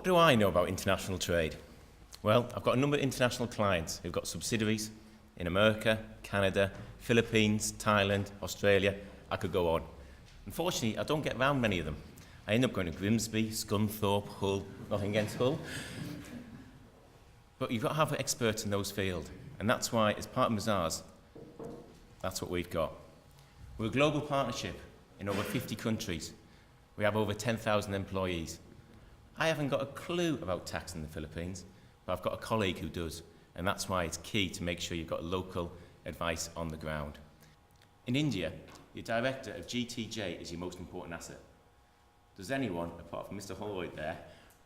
What do I know about international trade? Well, I've got a number of international clients who've got subsidiaries in America, Canada, Philippines, Thailand, Australia. I could go on. Unfortunately, I don't get around many of them. I end up going to Grimsby, Scunthorpe, Hull, nothing against Hull. But you've got to have experts in those fields. And that's why, as part of Mazars, that's what we've got. We're a global partnership in over 50 countries. We have over 10,000 employees. I haven't got a clue about tax in the Philippines, but I've got a colleague who does, and that's why it's key to make sure you've got local advice on the ground. In India, your director of GTJ is your most important asset. Does anyone, apart from Mr. Holroyd there,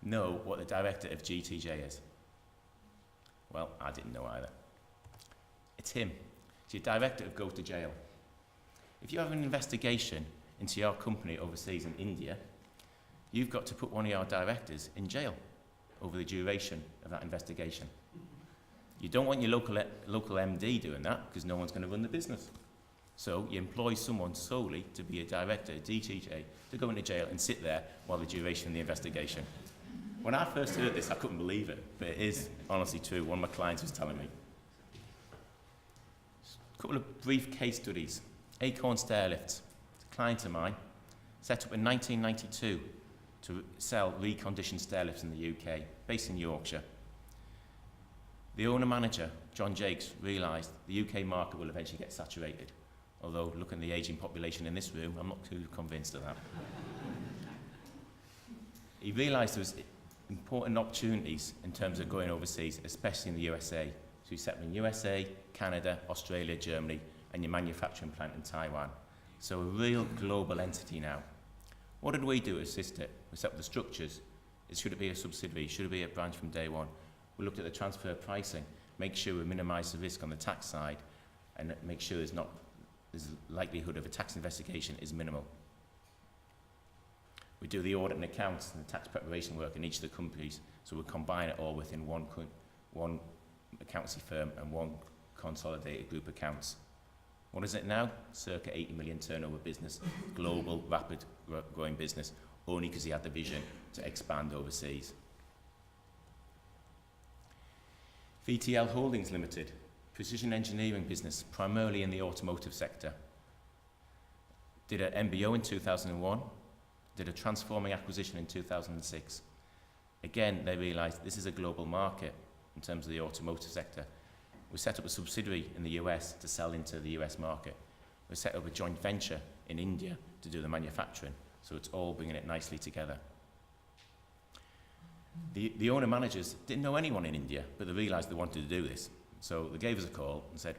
know what the director of GTJ is? Well, I didn't know either. It's him. It's your director who goes to jail. If you have an investigation into your company overseas in India, you've got to put one of your directors in jail over the duration of that investigation. You don't want your local MD doing that because no one's going to run the business. So you employ someone solely to be a director at DTJ to go into jail and sit there while the duration of the investigation. When I first heard this, I couldn't believe it, but it is honestly true. One of my clients was telling me. A couple of brief case studies. Acorn Stairlifts, a client of mine, set up in 1992 to sell reconditioned stairlifts in the UK, based in Yorkshire. The owner-manager, John Jakes, realised the UK market will eventually get saturated, although looking at the ageing population in this room, I'm not too convinced of that. He realised there was important opportunities in terms of going overseas, especially in the USA. So he set up in USA, Canada, Australia, Germany, and your manufacturing plant in Taiwan. So a real global entity now. What did we do to assist it? We set up the structures. Should it be a subsidiary? Should it be a branch from day one? We looked at the transfer pricing, make sure we minimise the risk on the tax side, and make sure there's likelihood of a tax investigation is minimal. We do the audit and accounts and the tax preparation work in each of the companies, so we combine it all within one accountancy firm and one consolidated group accounts. What is it now? Circa 80 million turnover business, global, rapid growing business, only because he had the vision to expand overseas. VTL Holdings Limited, precision engineering business, primarily in the automotive sector. Did an MBO in 2001, did a transforming acquisition in 2006. Again, they realised this is a global market in terms of the automotive sector. We set up a subsidiary in the US to sell into the US market. We set up a joint venture in India to do the manufacturing, so it's all bringing it nicely together. The owner-managers didn't know anyone in India, but they realised they wanted to do this. So they gave us a call and said,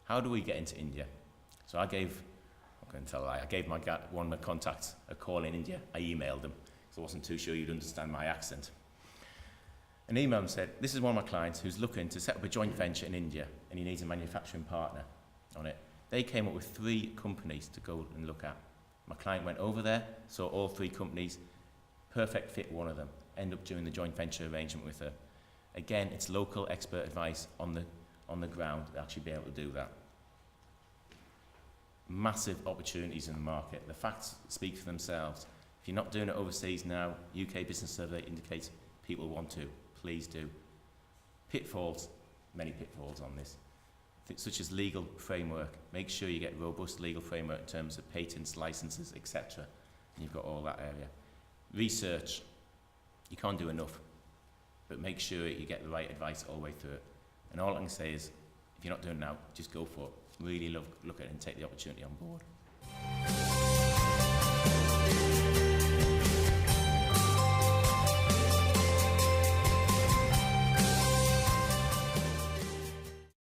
how do we get into India? So I gave one of my contacts a call in India. I emailed them, because I wasn't too sure you'd understand my accent. An email and said, this is one of my clients who's looking to set up a joint venture in India, and he needs a manufacturing partner on it. They came up with 3 companies to go and look at. My client went over there, saw all 3 companies, perfect fit one of them, end up doing the joint venture arrangement with her. Again, it's local expert advice on the ground to actually be able to do that. Massive opportunities in the market. The facts speak for themselves. If you're not doing it overseas now, UK Business Survey indicates people want to. Please do. Pitfalls, many pitfalls on this, such as legal framework. Make sure you get robust legal framework in terms of patents, licenses, etc. And you've got all that area. Research, you can't do enough, but make sure you get the right advice all the way through it. And all I can say is, if you're not doing it now, just go for it. Really look at it and take the opportunity on board.